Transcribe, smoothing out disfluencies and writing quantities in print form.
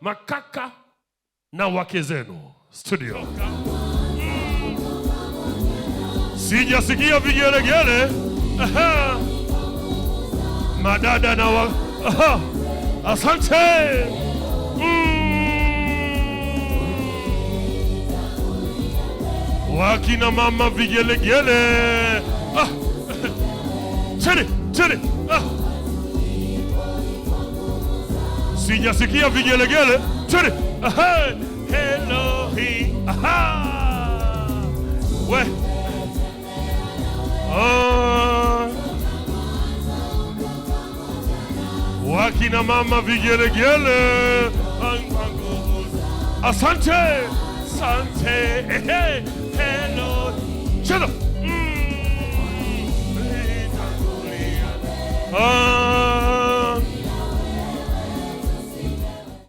makaka na wake zenu studio. Sijasikia vigelegele. Aha. Madada na aha. Asante. Wakina mama vigelegele. Ah. Chini. Ah. Sijasikia vigelegele. Chini. Aha. Hello he. Aha. We. Wakina mama vigelegele. Asante. Hello. Shut up.